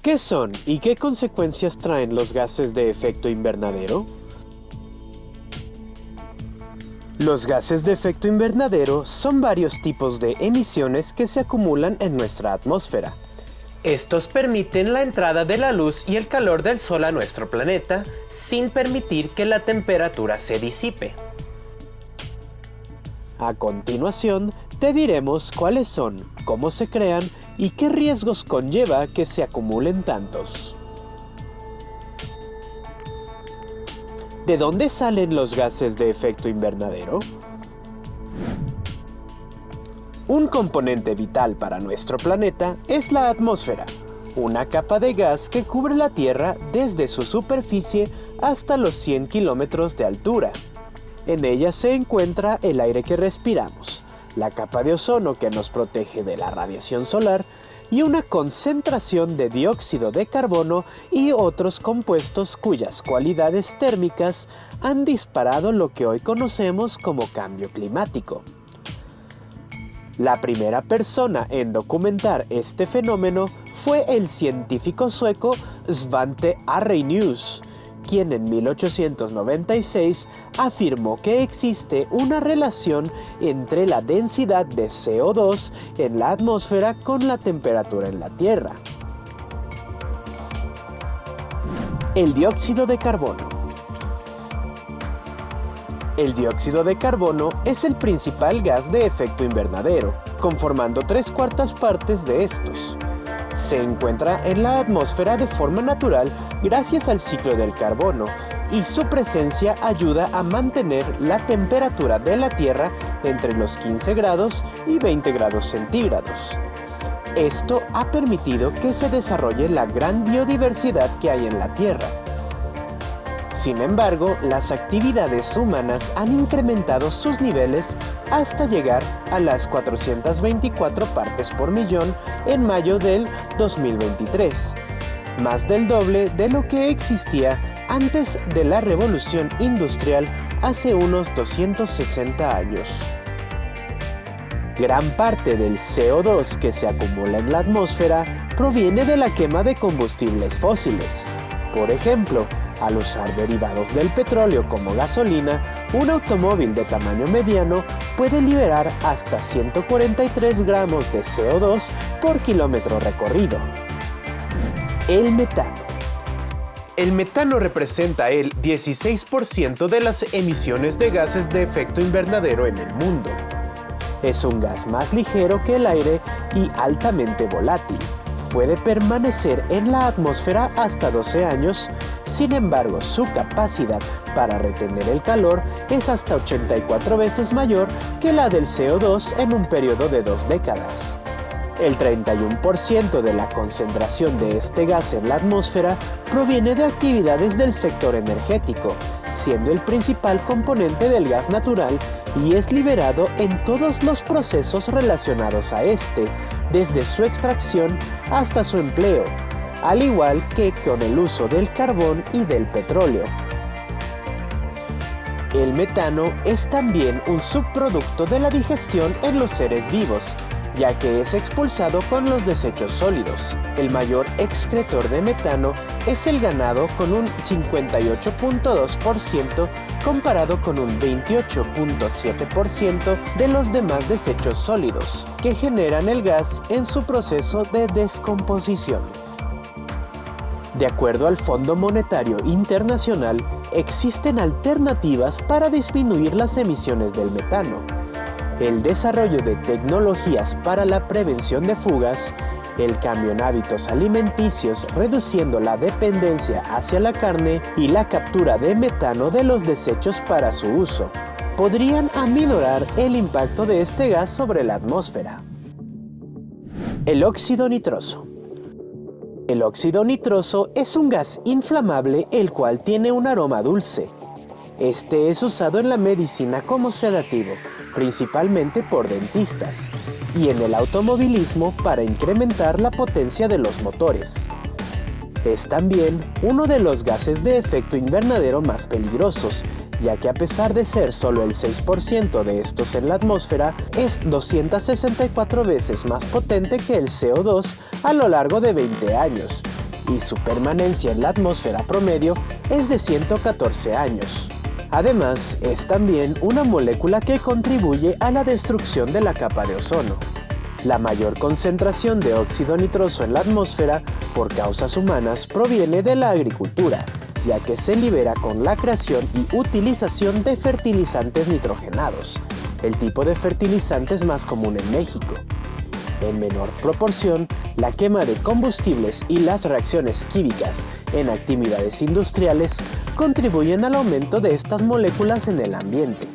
¿Qué son y qué consecuencias traen los gases de efecto invernadero? Los gases de efecto invernadero son varios tipos de emisiones que se acumulan en nuestra atmósfera. Estos permiten la entrada de la luz y el calor del Sol a nuestro planeta, sin permitir que la temperatura se disipe. A continuación, te diremos cuáles son, cómo se crean y qué riesgos conlleva que se acumulen tantos. ¿De dónde salen los gases de efecto invernadero? Un componente vital para nuestro planeta es la atmósfera, una capa de gas que cubre la Tierra desde su superficie hasta los 100 kilómetros de altura. En ella se encuentra el aire que respiramos, la capa de ozono que nos protege de la radiación solar y una concentración de dióxido de carbono y otros compuestos cuyas cualidades térmicas han disparado lo que hoy conocemos como cambio climático. La primera persona en documentar este fenómeno fue el científico sueco Svante Arrhenius, quien en 1896 afirmó que existe una relación entre la densidad de CO2 en la atmósfera con la temperatura en la Tierra. El dióxido de carbono. El dióxido de carbono es el principal gas de efecto invernadero, conformando 3/4 partes de estos. Se encuentra en la atmósfera de forma natural gracias al ciclo del carbono, y su presencia ayuda a mantener la temperatura de la Tierra entre los 15 grados y 20 grados centígrados. Esto ha permitido que se desarrolle la gran biodiversidad que hay en la Tierra. Sin embargo, las actividades humanas han incrementado sus niveles hasta llegar a las 424 partes por millón en mayo del 2023, más del doble de lo que existía antes de la Revolución Industrial hace unos 260 años. Gran parte del CO2 que se acumula en la atmósfera proviene de la quema de combustibles fósiles. Por ejemplo, al usar derivados del petróleo como gasolina, un automóvil de tamaño mediano puede liberar hasta 143 gramos de CO2 por kilómetro recorrido. El metano. El metano representa el 16% de las emisiones de gases de efecto invernadero en el mundo. Es un gas más ligero que el aire y altamente volátil. Puede permanecer en la atmósfera hasta 12 años, sin embargo, su capacidad para retener el calor es hasta 84 veces mayor que la del CO2 en un periodo de 2 décadas. El 31% de la concentración de este gas en la atmósfera proviene de actividades del sector energético, siendo el principal componente del gas natural y es liberado en todos los procesos relacionados a este, desde su extracción hasta su empleo, al igual que con el uso del carbón y del petróleo. El metano es también un subproducto de la digestión en los seres vivos, ya que es expulsado con los desechos sólidos. El mayor excretor de metano es el ganado con un 58.2% comparado con un 28.7% de los demás desechos sólidos, que generan el gas en su proceso de descomposición. De acuerdo al Fondo Monetario Internacional, existen alternativas para disminuir las emisiones del metano. El desarrollo de tecnologías para la prevención de fugas, el cambio en hábitos alimenticios reduciendo la dependencia hacia la carne y la captura de metano de los desechos para su uso, podrían aminorar el impacto de este gas sobre la atmósfera. El óxido nitroso. El óxido nitroso es un gas inflamable el cual tiene un aroma dulce. Este es usado en la medicina como sedativo, principalmente por dentistas, y en el automovilismo para incrementar la potencia de los motores. Es también uno de los gases de efecto invernadero más peligrosos, ya que a pesar de ser solo el 6% de estos en la atmósfera, es 264 veces más potente que el CO2 a lo largo de 20 años, y su permanencia en la atmósfera promedio es de 114 años. Además, es también una molécula que contribuye a la destrucción de la capa de ozono. La mayor concentración de óxido nitroso en la atmósfera por causas humanas proviene de la agricultura, ya que se libera con la creación y utilización de fertilizantes nitrogenados, el tipo de fertilizantes más común en México. En menor proporción, la quema de combustibles y las reacciones químicas en actividades industriales contribuyen al aumento de estas moléculas en el ambiente.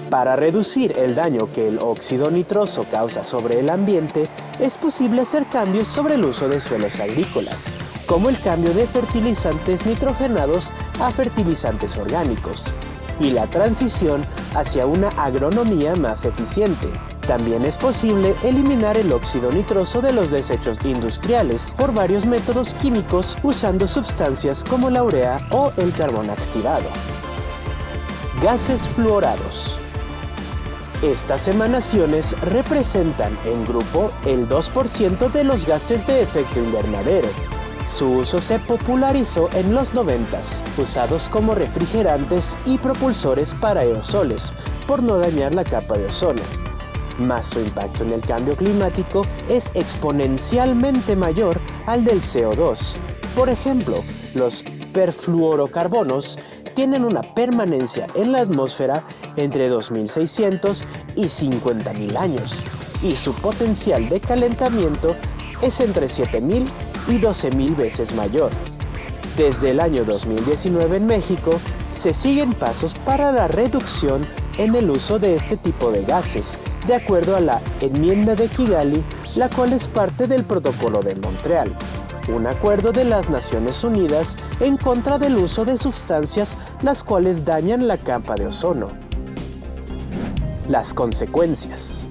Para reducir el daño que el óxido nitroso causa sobre el ambiente, es posible hacer cambios sobre el uso de suelos agrícolas, como el cambio de fertilizantes nitrogenados a fertilizantes orgánicos, y la transición hacia una agronomía más eficiente. También es posible eliminar el óxido nitroso de los desechos industriales por varios métodos químicos usando sustancias como la urea o el carbón activado. Gases fluorados. Estas emanaciones representan en grupo el 2% de los gases de efecto invernadero. Su uso se popularizó en los 90s, usados como refrigerantes y propulsores para aerosoles, por no dañar la capa de ozono. Mas su impacto en el cambio climático es exponencialmente mayor al del CO2. Por ejemplo, los perfluorocarbonos tienen una permanencia en la atmósfera entre 2.600 y 50.000 años, y su potencial de calentamiento es entre 7.000 y 12.000 veces mayor. Desde el año 2019 en México, se siguen pasos para la reducción en el uso de este tipo de gases, de acuerdo a la Enmienda de Kigali, la cual es parte del Protocolo de Montreal, un acuerdo de las Naciones Unidas en contra del uso de sustancias las cuales dañan la capa de ozono. Las consecuencias.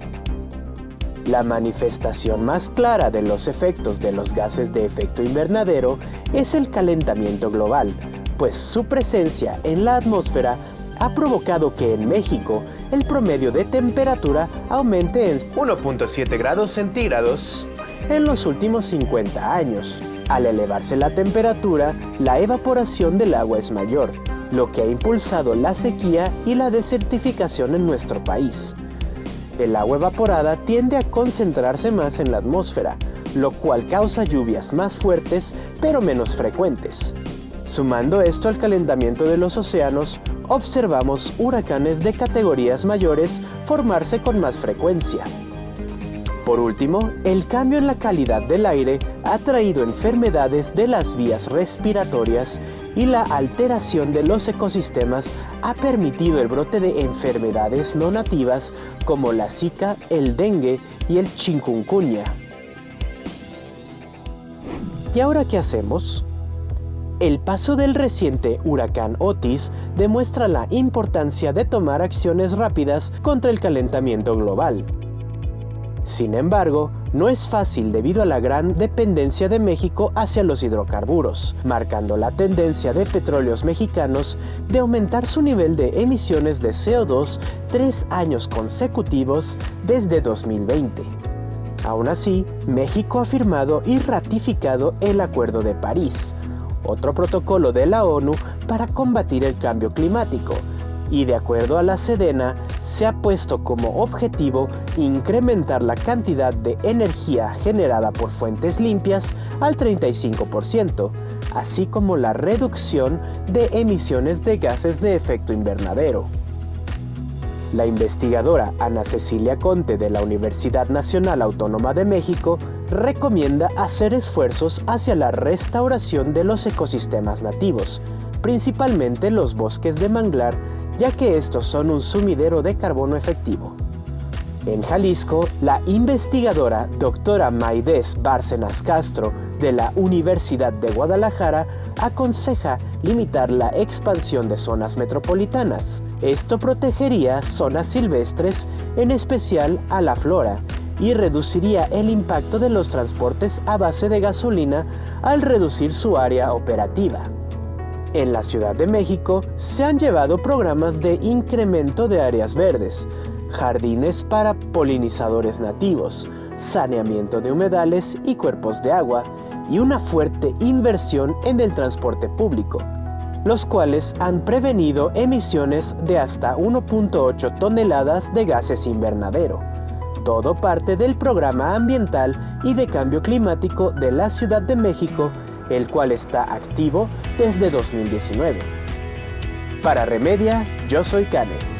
La manifestación más clara de los efectos de los gases de efecto invernadero es el calentamiento global, pues su presencia en la atmósfera ha provocado que en México el promedio de temperatura aumente en 1.7 grados centígrados en los últimos 50 años. Al elevarse la temperatura, la evaporación del agua es mayor, lo que ha impulsado la sequía y la desertificación en nuestro país. El agua evaporada tiende a concentrarse más en la atmósfera, lo cual causa lluvias más fuertes pero menos frecuentes. Sumando esto al calentamiento de los océanos, observamos huracanes de categorías mayores formarse con más frecuencia. Por último, el cambio en la calidad del aire ha traído enfermedades de las vías respiratorias y la alteración de los ecosistemas ha permitido el brote de enfermedades no nativas como la Zika, el dengue y el chikungunya. ¿Y ahora qué hacemos? El paso del reciente huracán Otis demuestra la importancia de tomar acciones rápidas contra el calentamiento global. Sin embargo, no es fácil debido a la gran dependencia de México hacia los hidrocarburos, marcando la tendencia de petróleos mexicanos de aumentar su nivel de emisiones de CO2 3 años consecutivos desde 2020. Aún así, México ha firmado y ratificado el Acuerdo de París, otro protocolo de la ONU para combatir el cambio climático, y de acuerdo a la Sedena, se ha puesto como objetivo incrementar la cantidad de energía generada por fuentes limpias al 35%, así como la reducción de emisiones de gases de efecto invernadero. La investigadora Ana Cecilia Conte de la Universidad Nacional Autónoma de México recomienda hacer esfuerzos hacia la restauración de los ecosistemas nativos, principalmente los bosques de manglar, ya que estos son un sumidero de carbono efectivo. En Jalisco, la investigadora doctora Maidés Bárcenas Castro de la Universidad de Guadalajara aconseja limitar la expansión de zonas metropolitanas. Esto protegería zonas silvestres, en especial a la flora, y reduciría el impacto de los transportes a base de gasolina al reducir su área operativa. En la Ciudad de México se han llevado programas de incremento de áreas verdes, jardines para polinizadores nativos, saneamiento de humedales y cuerpos de agua, y una fuerte inversión en el transporte público, los cuales han prevenido emisiones de hasta 1.8 toneladas de gases invernadero. Todo parte del Programa Ambiental y de Cambio Climático de la Ciudad de México, el cual está activo desde 2019. Para Remedia, yo soy Kane.